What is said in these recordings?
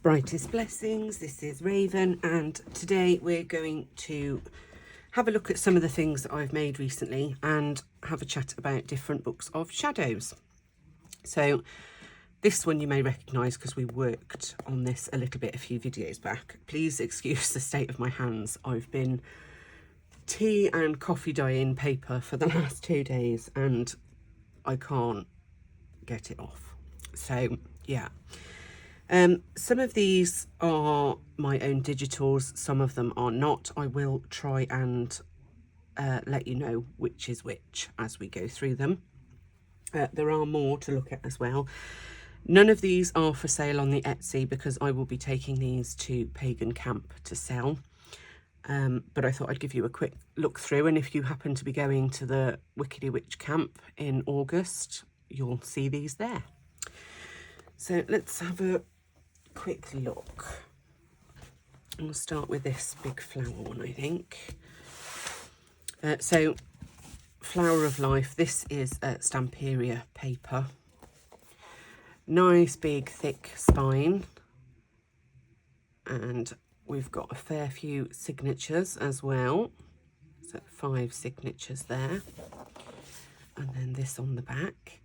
Brightest blessings, this is Raven, and today we're going to have a look at some of the things that I've made recently and have a chat about different books of shadows. So this one you may recognise because we worked on this a little bit a few videos back. Please excuse the state of my hands. I've been tea and coffee dyeing paper for the last 2 days and I can't get it off. So yeah. Some of these are my own digitals, some of them are not. I will try and let you know which is which as we go through them. There are more to look at as well. None of these are for sale on the Etsy because I will be taking these to Pagan Camp to sell. But I thought I'd give you a quick look through, and if you happen to be going to the Wickedy Witch camp in August, you'll see these there. So let's have a quick look. We'll start with this big flower one, I think. So Flower of Life, this is Stamperia paper. Nice big thick spine, and we've got a fair few signatures as well, so 5 signatures there, and then this on the back.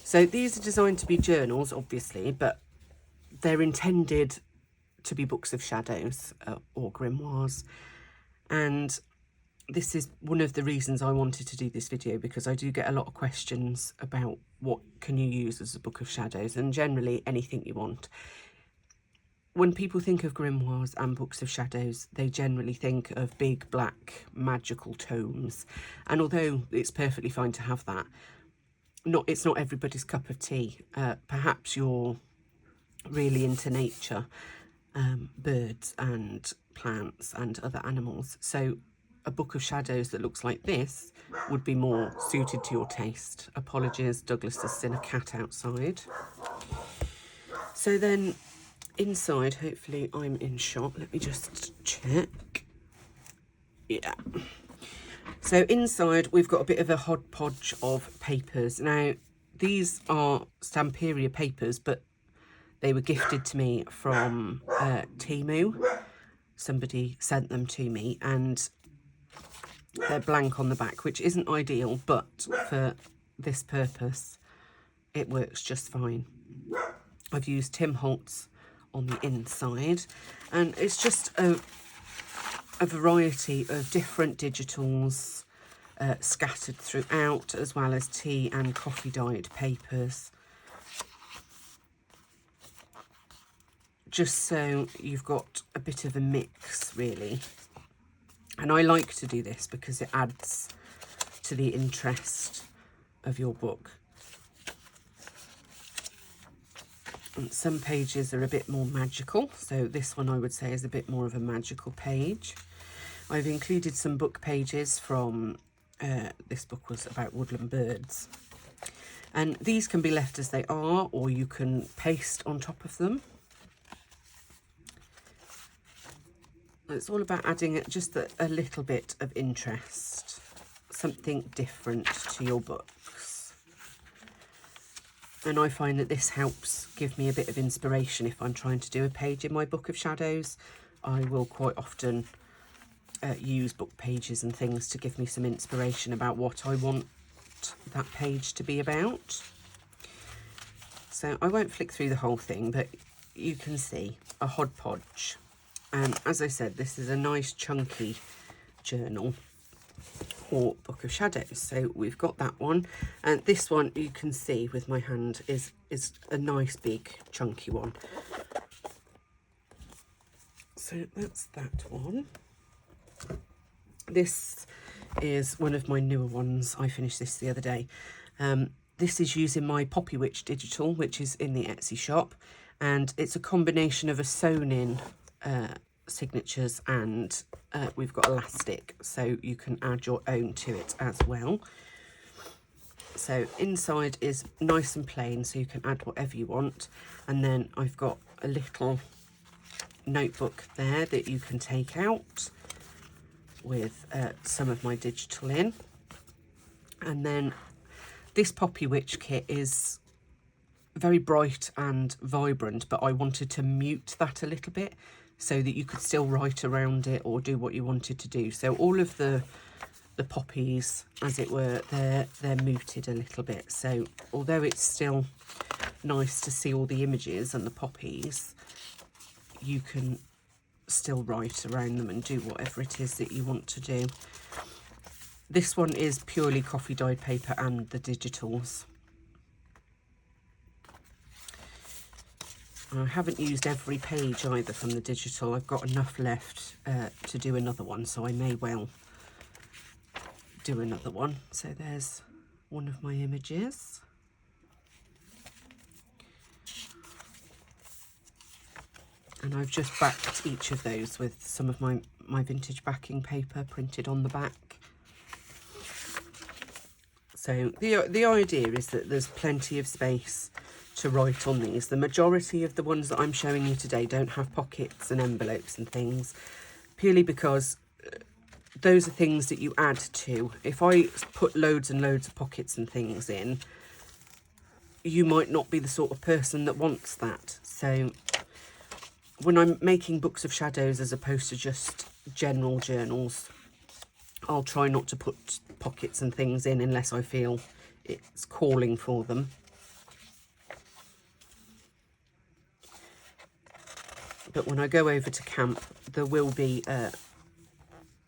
So these are designed to be journals obviously, but they're intended to be books of shadows or grimoires, and this is one of the reasons I wanted to do this video, because I do get a lot of questions about what can you use as a book of shadows, and generally anything you want. When people think of grimoires and books of shadows, they generally think of big black magical tomes, and although it's perfectly fine to have that, it's not everybody's cup of tea. Perhaps you're really into nature, birds and plants and other animals, so a book of shadows that looks like this would be more suited to your taste. Apologies, Douglas has seen a cat outside. So then inside, hopefully I'm in shot, let me just check. Yeah, so inside we've got a bit of a hodgepodge of papers. Now these are Stamperia papers, but they were gifted to me from Temu. Somebody sent them to me and they're blank on the back, which isn't ideal, but for this purpose it works just fine. I've used Tim Holtz on the inside, and it's just a variety of different digitals scattered throughout, as well as tea and coffee dyed papers, just so you've got a bit of a mix really. And I like to do this because it adds to the interest of your book. And some pages are a bit more magical, so this one I would say is a bit more of a magical page. I've included some book pages from, this book was about woodland birds. And these can be left as they are, or you can paste on top of them. It's all about adding just a little bit of interest, something different to your books. And I find that this helps give me a bit of inspiration if I'm trying to do a page in my book of shadows. I will quite often use book pages and things to give me some inspiration about what I want that page to be about. So I won't flick through the whole thing, but you can see a hodgepodge. And as I said, this is a nice chunky journal or book of shadows. So we've got that one, and this one you can see with my hand is a nice big chunky one. So that's that one. This is one of my newer ones. I finished this the other day. This is using my Poppy Witch digital, which is in the Etsy shop, and it's a combination of a sewn-in signatures and we've got elastic, so you can add your own to it as well. So inside is nice and plain, so you can add whatever you want, and then I've got a little notebook there that you can take out with some of my digital in. And then this Poppy Witch kit is very bright and vibrant, but I wanted to mute that a little bit so that you could still write around it or do what you wanted to do. So all of the poppies, as it were, they're muted a little bit. So although it's still nice to see all the images and the poppies, you can still write around them and do whatever it is that you want to do. This one is purely coffee dyed paper and the digitals. I haven't used every page either from the digital. I've got enough left to do another one, so I may well do another one. So there's one of my images. And I've just backed each of those with some of my vintage backing paper printed on the back. So the idea is that there's plenty of space to write on these. The majority of the ones that I'm showing you today don't have pockets and envelopes and things, purely because those are things that you add to. If I put loads and loads of pockets and things in, you might not be the sort of person that wants that. So when I'm making books of shadows as opposed to just general journals, I'll try not to put pockets and things in unless I feel it's calling for them. But when I go over to camp, there will be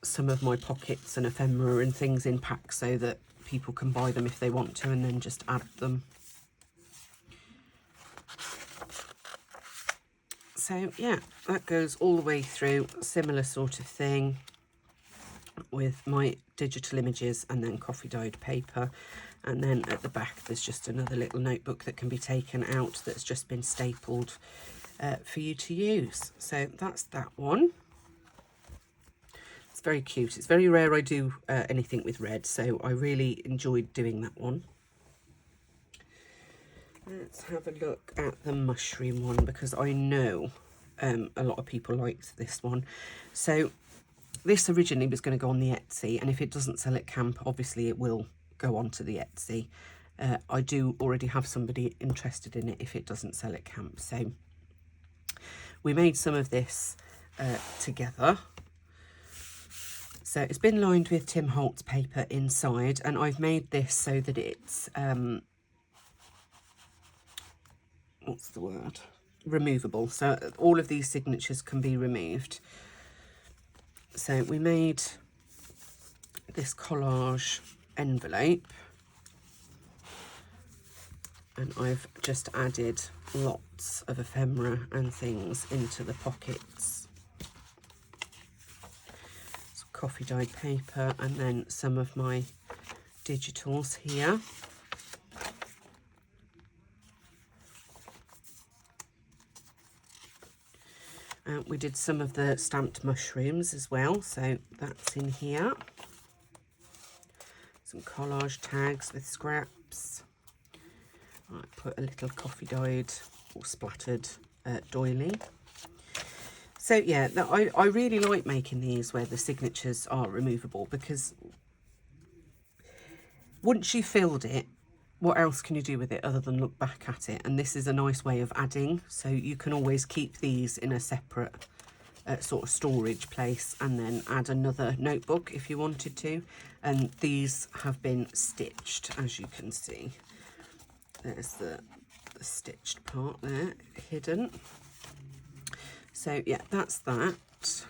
some of my pockets and ephemera and things in packs so that people can buy them if they want to and then just add them. So yeah, that goes all the way through. Similar sort of thing with my digital images and then coffee dyed paper. And then at the back there's just another little notebook that can be taken out that's just been stapled for you to use. So that's that one. It's very cute. It's very rare I do anything with red, so I really enjoyed doing that one. Let's have a look at the mushroom one, because I know a lot of people liked this one. So this originally was going to go on the Etsy, and if it doesn't sell at camp, obviously it will go on to the Etsy. I do already have somebody interested in it if it doesn't sell at camp. So we made some of this together. So it's been lined with Tim Holtz paper inside, and I've made this so that it's what's the word? Removable. So all of these signatures can be removed. So we made this collage envelope, and I've just added lots of ephemera and things into the pockets. Some coffee dyed paper and then some of my digitals here. We did some of the stamped mushrooms as well, so that's in here. Some collage tags with scraps. I put a little coffee dyed or splattered doily. So yeah, I really like making these where the signatures are removable, because once you've filled it, what else can you do with it other than look back at it? And this is a nice way of adding, so you can always keep these in a separate sort of storage place and then add another notebook if you wanted to. And these have been stitched, as you can see. There's the stitched part there, hidden. So yeah, that's that.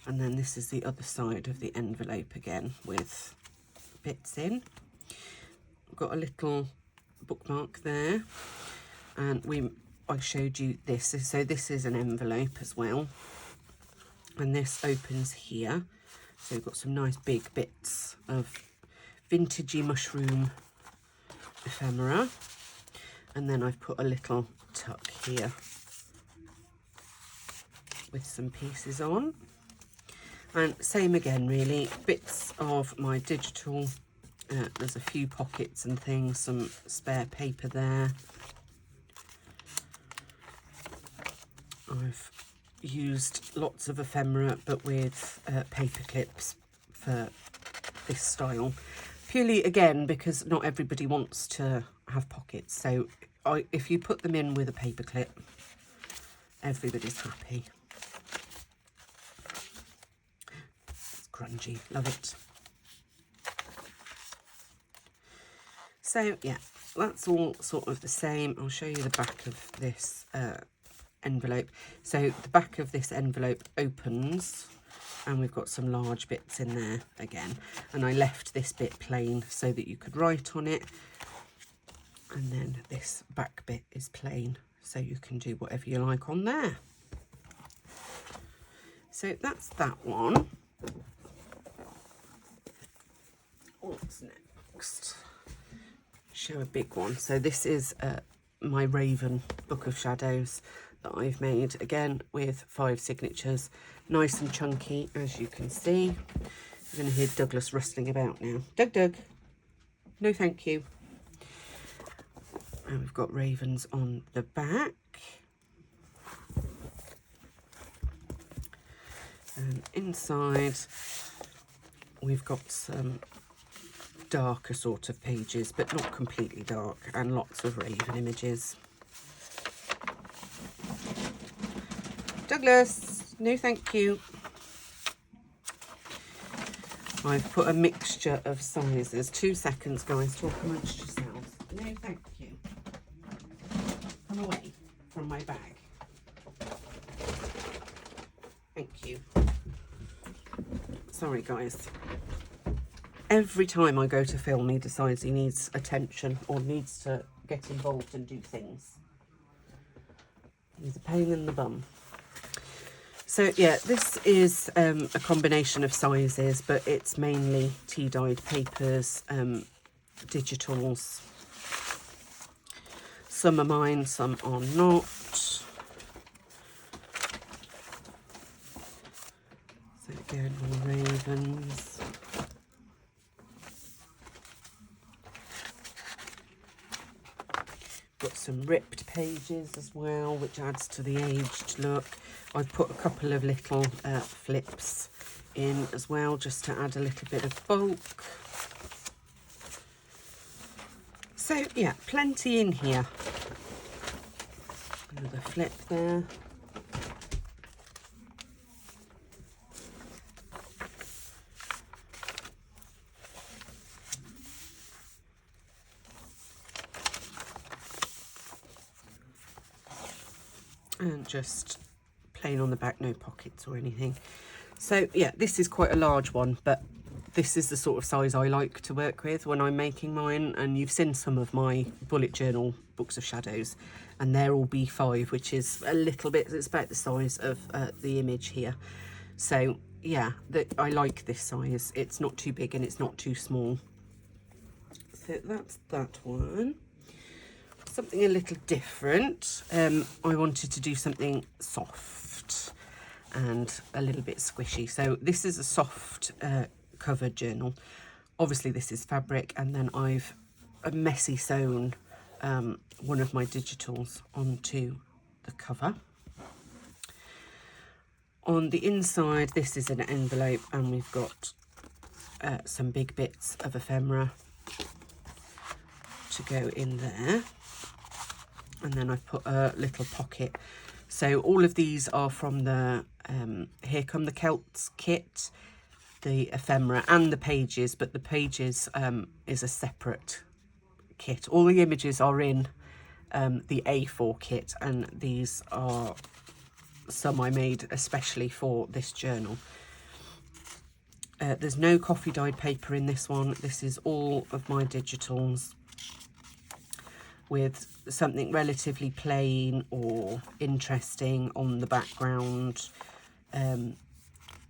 And then this is the other side of the envelope again with bits in. Got a little bookmark there, and I showed you this, so this is an envelope as well, and this opens here. So we've got some nice big bits of vintagey mushroom ephemera, and then I've put a little tuck here with some pieces on, and same again really, bits of my digital. There's a few pockets and things, some spare paper there. I've used lots of ephemera, but with paper clips for this style. Purely, again, because not everybody wants to have pockets. So if you put them in with a paper clip, everybody's happy. It's grungy, love it. So yeah, that's all sort of the same. I'll show you the back of this envelope. So the back of this envelope opens, and we've got some large bits in there again. And I left this bit plain so that you could write on it. And then this back bit is plain, so you can do whatever you like on there. So that's that one. What's next? Show a big one. So this is my Raven Book of Shadows that I've made, again with 5 signatures, nice and chunky, as you can see. You're going to hear Douglas rustling about now. Doug, no thank you. And we've got ravens on the back, and inside we've got some darker sort of pages, but not completely dark, and lots of raven images. Douglas, no thank you. I've put a mixture of sizes. 2 seconds, guys, talk amongst yourselves. No thank you. Come away from my bag. Thank you. Sorry, guys. Every time I go to film, he decides he needs attention or needs to get involved and do things. He's a pain in the bum. So yeah, this is a combination of sizes, but it's mainly tea-dyed papers, digitals. Some are mine, some are not. So again, more ravens. Got some ripped pages as well, which adds to the aged look. I've put a couple of little flips in as well, just to add a little bit of bulk. So yeah, plenty in here. Another flip there. And just plain on the back, no pockets or anything. So yeah, this is quite a large one, but this is the sort of size I like to work with when I'm making mine. And you've seen some of my bullet journal books of shadows, and they're all B5, which is a little bit, it's about the size of the image here. So yeah, I like this size. It's not too big and it's not too small. So that's that one. Something a little different. I wanted to do something soft and a little bit squishy. So this is a soft covered journal. Obviously this is fabric, and then I've messy sewn one of my digitals onto the cover. On the inside, this is an envelope, and we've got some big bits of ephemera to go in there. And then I've put a little pocket. So all of these are from the Here Come the Celts kit, the ephemera and the pages, but the pages is a separate kit. All the images are in the A4 kit, and these are some I made especially for this journal. There's no coffee dyed paper in this one. This is all of my digitals with something relatively plain or interesting on the background,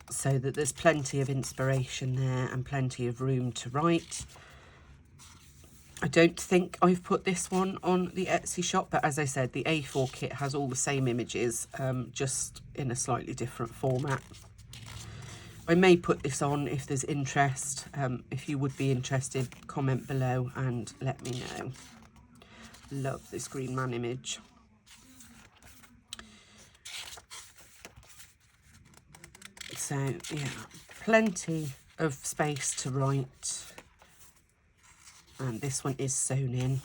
so that there's plenty of inspiration there and plenty of room to write. I don't think I've put this one on the Etsy shop, but as I said, the A4 kit has all the same images, just in a slightly different format. I may put this on if there's interest. If you would be interested, comment below and let me know. Love this green man image. So yeah, plenty of space to write, and this one is sewn in.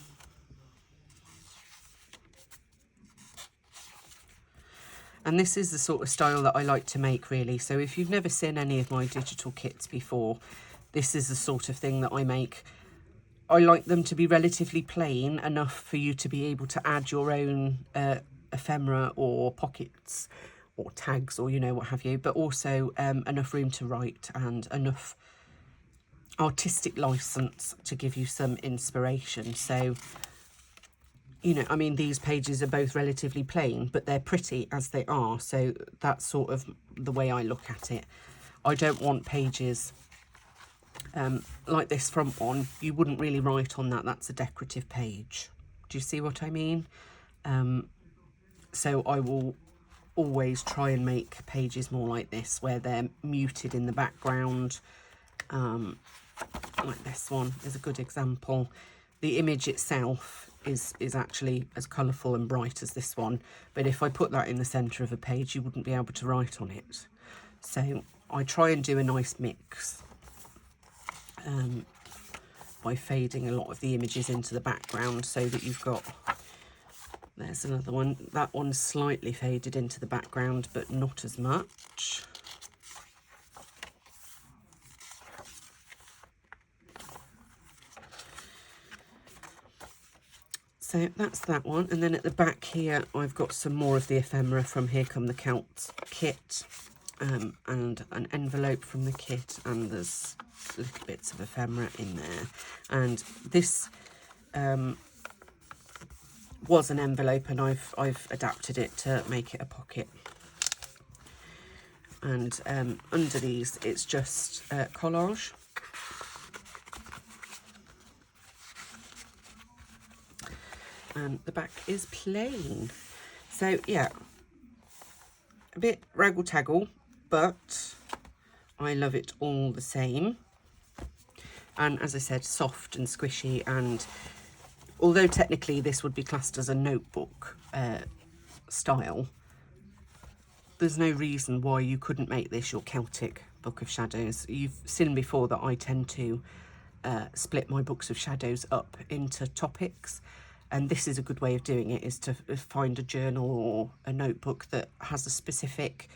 And this is the sort of style that I like to make, really. So if you've never seen any of my digital kits before, this is the sort of thing that I make. I like them to be relatively plain, enough for you to be able to add your own ephemera or pockets or tags or, you know, what have you, but also enough room to write and enough artistic license to give you some inspiration. So, you know, I mean, these pages are both relatively plain, but they're pretty as they are. So that's sort of the way I look at it. I don't want pages like this front one. You wouldn't really write on that. That's a decorative page. Do you see what I mean? So I will always try and make pages more like this, where they're muted in the background. Like this one is a good example. The image itself is actually as colourful and bright as this one, but if I put that in the centre of a page, you wouldn't be able to write on it. So I try and do a nice mix by fading a lot of the images into the background, so that you've got, there's another one, that one's slightly faded into the background but not as much. So that's that one, and then at the back here I've got some more of the ephemera from Here Come the Celts kit, and an envelope from the kit, and there's little bits of ephemera in there. And this was an envelope, and I've adapted it to make it a pocket. And under these it's just collage. And the back is plain. So yeah, a bit raggle-taggle, but I love it all the same. And as I said, soft and squishy, and although technically this would be classed as a notebook style, there's no reason why you couldn't make this your Celtic Book of Shadows. You've seen before that I tend to split my books of shadows up into topics, and this is a good way of doing it, is to find a journal or a notebook that has a specific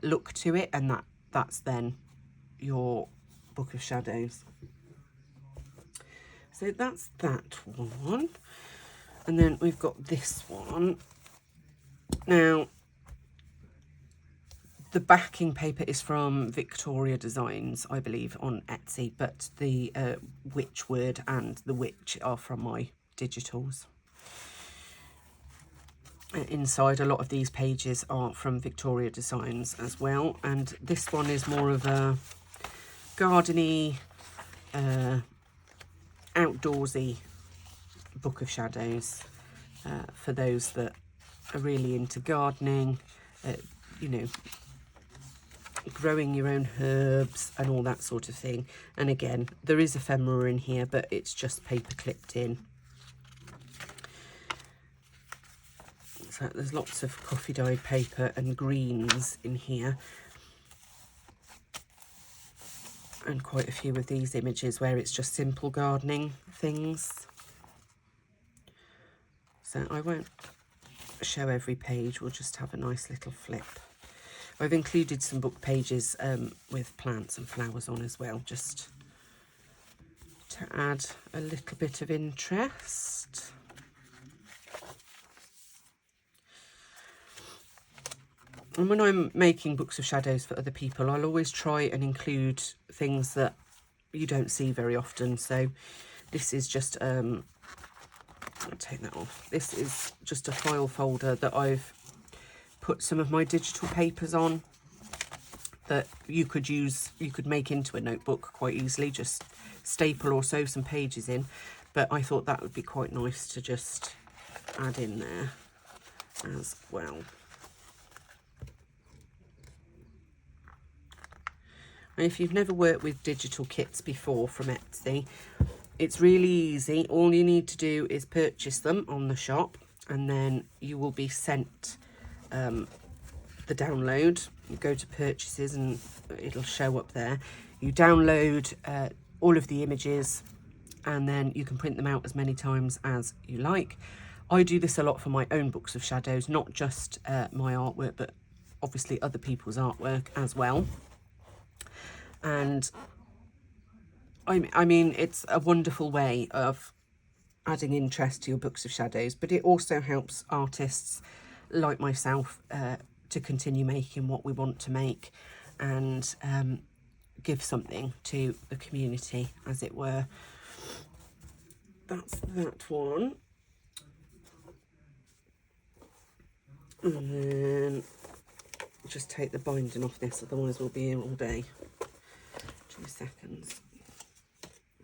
look to it, and that's then your Book of Shadows. So that's that one. And then we've got this one. Now, the backing paper is from Victoria Designs, I believe, on Etsy, but the witch word and the witch are from my digitals. Inside, a lot of these pages are from Victoria Designs as well, and this one is more of a gardeny, outdoorsy Book of Shadows, for those that are really into gardening, you know, growing your own herbs and all that sort of thing. And again, there is ephemera in here, but it's just paper clipped in. So there's lots of coffee dyed paper and greens in here, and quite a few of these images where it's just simple gardening things. So I won't show every page, we'll just have a nice little flip. I've included some book pages with plants and flowers on as well, just to add a little bit of interest. And when I'm making books of shadows for other people, I'll always try and include things that you don't see very often. So this is just, I'll take that off. This is just a file folder that I've put some of my digital papers on that you could use, you could make into a notebook quite easily, just staple or sew some pages in. But I thought that would be quite nice to just add in there as well. And if you've never worked with digital kits before from Etsy, it's really easy. All you need to do is purchase them on the shop, and then you will be sent the download. You go to purchases and it'll show up there. You download all of the images, and then you can print them out as many times as you like. I do this a lot for my own books of shadows, not just my artwork, but obviously other people's artwork as well. And I mean, it's a wonderful way of adding interest to your books of shadows, but it also helps artists like myself to continue making what we want to make, and give something to the community, as it were. That's that one. And then just take the binding off this, otherwise we'll be here all day. 2 seconds.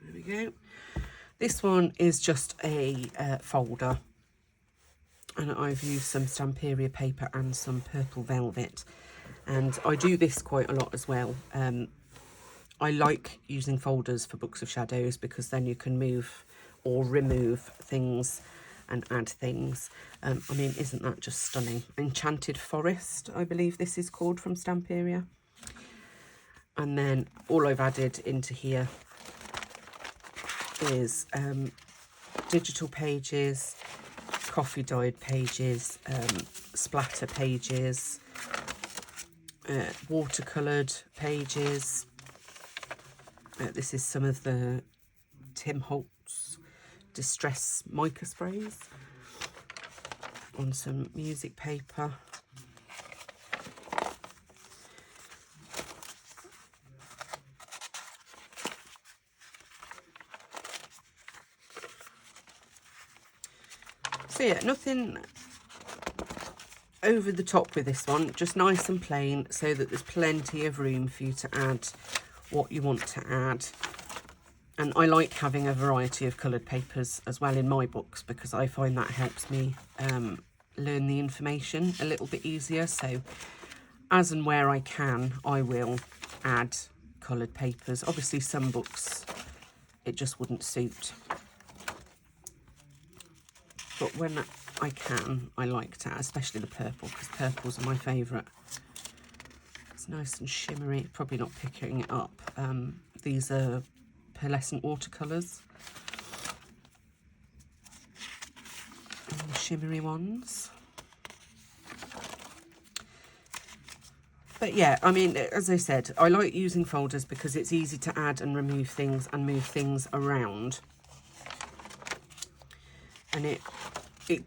There we go. This one is just a folder, and I've used some Stamperia paper and some purple velvet, and I do this quite a lot as well. I like using folders for books of shadows because then you can move or remove things and add things. I mean, isn't that just stunning? Enchanted Forest, I believe this is called, from Stamperia. And then all I've added into here is digital pages, coffee dyed pages, splatter pages, watercoloured pages. This is some of the Tim Holtz Distress mica sprays on some music paper. So yeah, nothing over the top with this one, just nice and plain, so that there's plenty of room for you to add what you want to add. And I like having a variety of coloured papers as well in my books, because I find that helps me learn the information a little bit easier. So as and where I can, I will add coloured papers. Obviously some books it just wouldn't suit, but when I can, I like to, especially the purple, because purples are my favourite. It's nice and shimmery, probably not picking it up. These are pearlescent watercolours, and the shimmery ones. But yeah, I mean, as I said, I like using folders because it's easy to add and remove things and move things around. And it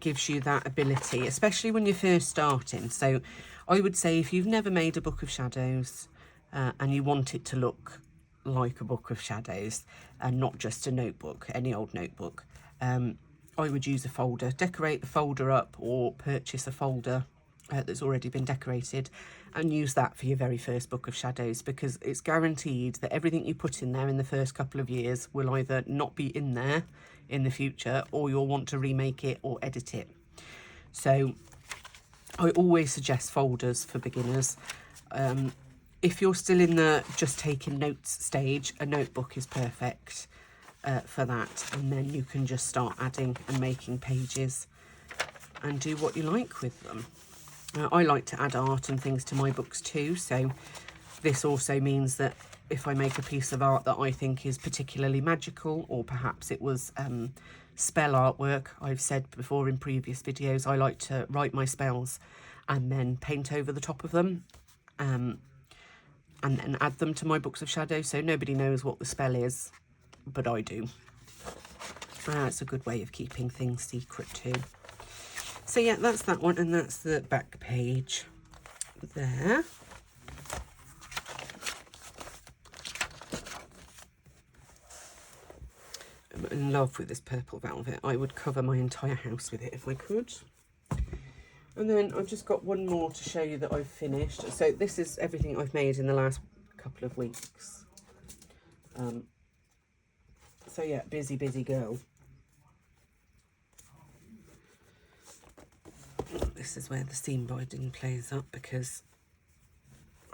gives you that ability, especially when you're first starting. So I would say if you've never made a book of shadows and you want it to look like a book of shadows and not just a notebook, any old notebook, I would use a folder. Decorate the folder up, or purchase a folder that's already been decorated and use that for your very first book of shadows, because it's guaranteed that everything you put in there in the first couple of years will either not be in there in the future, or you'll want to remake it or edit it. So I always suggest folders for beginners. If you're still in the just taking notes stage, a notebook is perfect for that, and then you can just start adding and making pages and do what you like with them. I like to add art and things to my books too, so this also means that if I make a piece of art that I think is particularly magical, or perhaps it was spell artwork, I've said before in previous videos, I like to write my spells and then paint over the top of them, and then add them to my books of shadows, so nobody knows what the spell is, but I do. It's a good way of keeping things secret too. So yeah, that's that one, and that's the back page there. I'm in love with this purple velvet. I would cover my entire house with it if I could. And then I've just got one more to show you that I've finished. So this is everything I've made in the last couple of weeks. So yeah, busy girl. This is where the seam binding plays up, because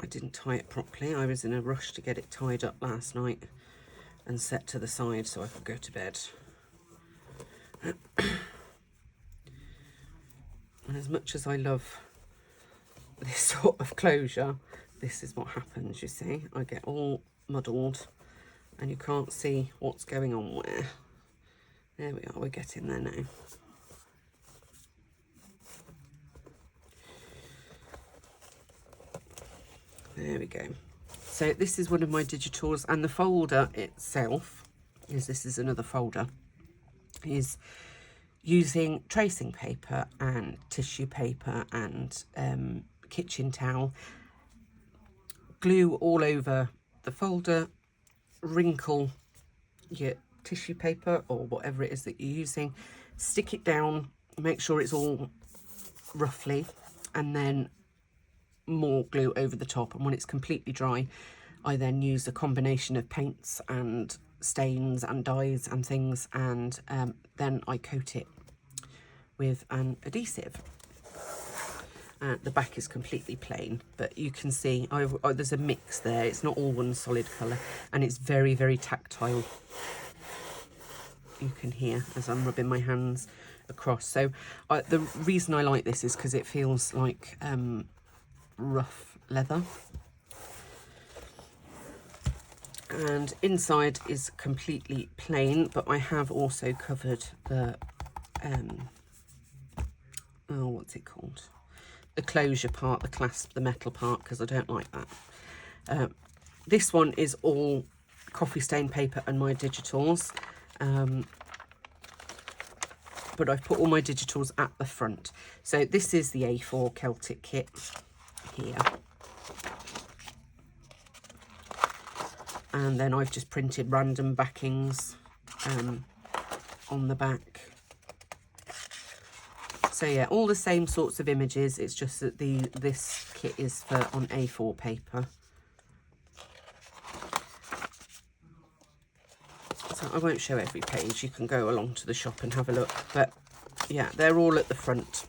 I didn't tie it properly. I was in a rush to get it tied up last night and set to the side so I could go to bed. And as much as I love this sort of closure, this is what happens, you see. I get all muddled and you can't see what's going on where. There we are, we're getting there now. There we go. So this is one of my digitals, and the folder itself, this is another folder, is using tracing paper and tissue paper and kitchen towel. Glue all over the folder, wrinkle your tissue paper or whatever it is that you're using, stick it down, make sure it's all roughly, and then more glue over the top. And when it's completely dry, I then use a combination of paints and stains and dyes and things, and then I coat it with an adhesive. The back is completely plain, but you can see there's a mix there. It's not all one solid colour, and it's very, very tactile. You can hear as I'm rubbing my hands across. So the reason I like this is because it feels like rough leather. And inside is completely plain, but I have also covered the oh, what's it called? The closure part, the clasp, the metal part, because I don't like that. This one is all coffee stain paper and my digitals, but I've put all my digitals at the front. So this is the A4 Celtic kit here. And then I've just printed random backings on the back. So yeah, all the same sorts of images. It's just that this kit is for on A4 paper. So I won't show every page. You can go along to the shop and have a look. But yeah, they're all at the front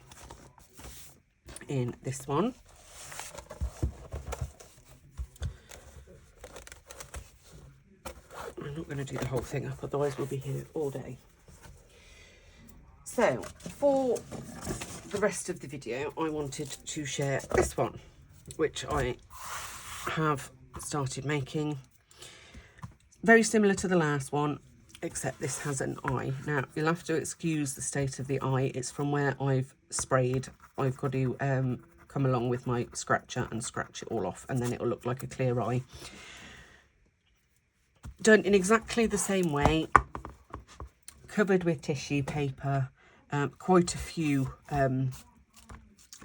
in this one. I'm not going to do the whole thing up, otherwise we'll be here all day. So for the rest of the video, I wanted to share this one, which I have started making. Very similar to the last one, except this has an eye. Now, you'll have to excuse the state of the eye. It's from where I've sprayed. I've got to come along with my scratcher and scratch it all off, and then it'll look like a clear eye. Done in exactly the same way, covered with tissue paper, quite a few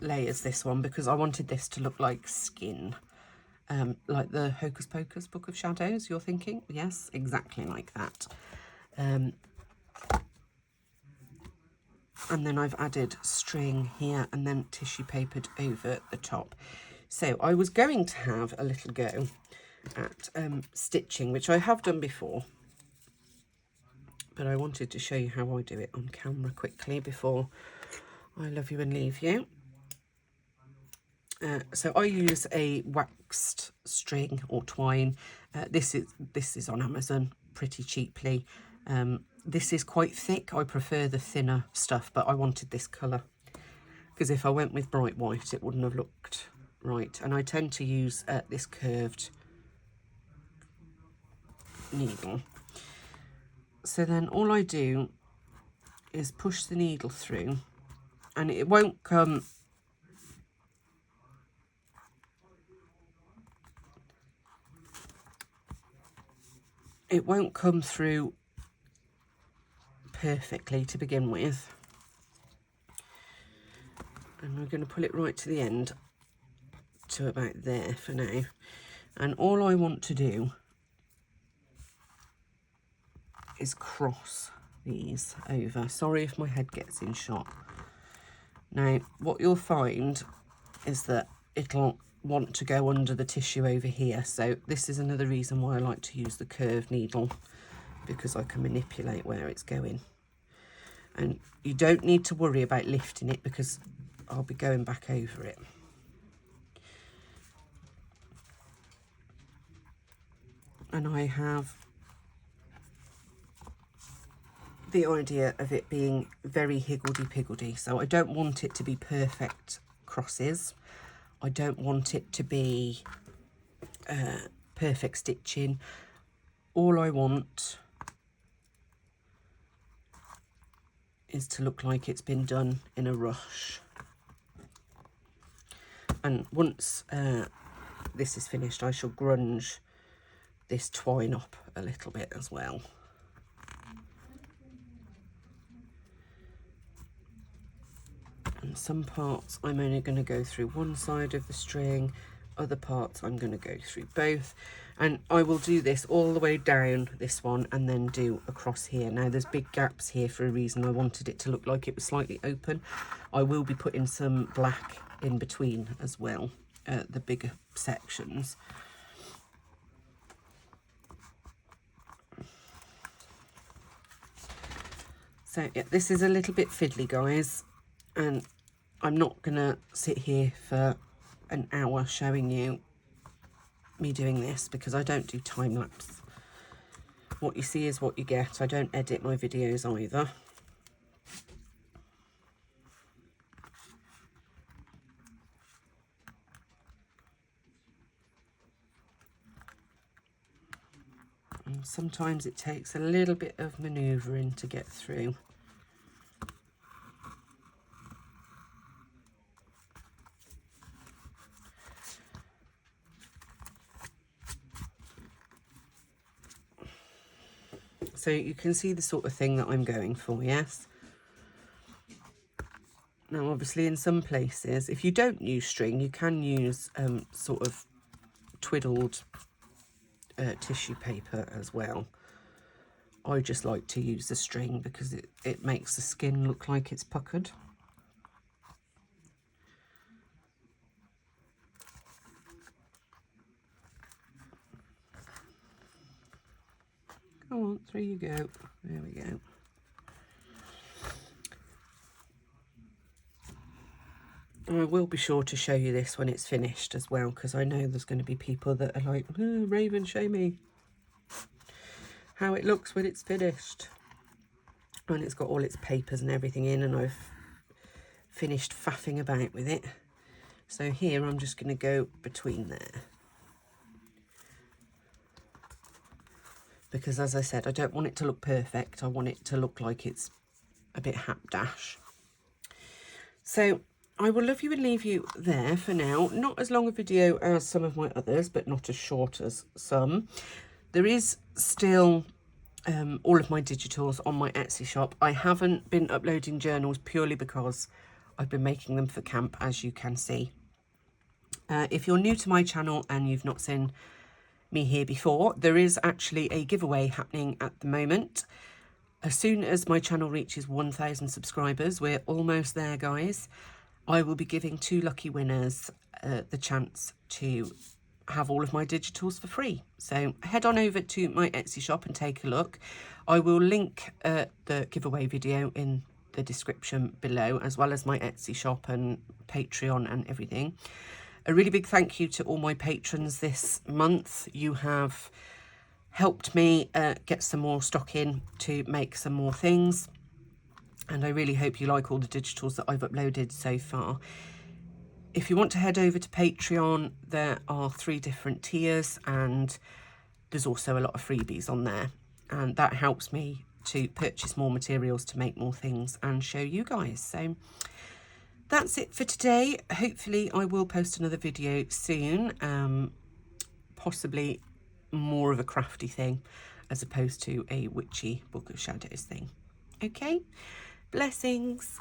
layers this one, because I wanted this to look like skin, like the Hocus Pocus Book of Shadows, you're thinking? Yes, exactly like that. And then I've added string here and then tissue papered over the top. So I was going to have a little go at stitching, which I have done before, but I wanted to show you how I do it on camera quickly before I love you and leave you. So I use a waxed string or twine. This is on Amazon pretty cheaply. This is quite thick. I prefer the thinner stuff, but I wanted this colour because if I went with bright white it wouldn't have looked right. And I tend to use this curved needle. So then all I do is push the needle through, and it won't come through perfectly to begin with, and we're going to pull it right to the end to about there for now. And all I want to do is cross these over. Sorry if my head gets in shot. Now what you'll find is that it'll want to go under the tissue over here, so this is another reason why I like to use the curved needle, because I can manipulate where it's going. And you don't need to worry about lifting it because I'll be going back over it. And I have the idea of it being very higgledy-piggledy, so I don't want it to be perfect crosses. I don't want it to be perfect stitching. All I want is to look like it's been done in a rush. And once this is finished, I shall grunge this twine up a little bit as well. And some parts I'm only going to go through one side of the string, other parts I'm going to go through both, and I will do this all the way down this one and then do across here. Now there's big gaps here for a reason. I wanted it to look like it was slightly open. I will be putting some black in between as well, the bigger sections. So yeah, this is a little bit fiddly, guys, and I'm not gonna sit here for an hour showing you me doing this because I don't do time lapse. What you see is what you get. I don't edit my videos either. And sometimes it takes a little bit of manoeuvring to get through. So you can see the sort of thing that I'm going for, yes? Now, obviously, in some places, if you don't use string, you can use sort of twiddled tissue paper as well. I just like to use the string because it makes the skin look like it's puckered. Go on, through you go. There we go. I will be sure to show you this when it's finished as well, because I know there's going to be people that are like, oh, Raven, show me how it looks when it's finished. And it's got all its papers and everything in, and I've finished faffing about with it. So here I'm just going to go between there. Because as I said, I don't want it to look perfect. I want it to look like it's a bit hapdash. So I will love you and leave you there for now. Not as long a video as some of my others, but not as short as some. There is still all of my digitals on my Etsy shop. I haven't been uploading journals purely because I've been making them for camp, as you can see. If you're new to my channel and you've not seen me here before, there is actually a giveaway happening at the moment. As soon as my channel reaches 1,000 subscribers, we're almost there, guys, I will be giving 2 lucky winners the chance to have all of my digitals for free. So head on over to my Etsy shop and take a look. I will link the giveaway video in the description below, as well as my Etsy shop and Patreon and everything. A really big thank you to all my patrons this month. You have helped me get some more stock in to make some more things. And I really hope you like all the digitals that I've uploaded so far. If you want to head over to Patreon, there are 3 different tiers, and there's also a lot of freebies on there. And that helps me to purchase more materials to make more things and show you guys. So that's it for today. Hopefully I will post another video soon, possibly more of a crafty thing as opposed to a witchy Book of Shadows thing. Okay, blessings.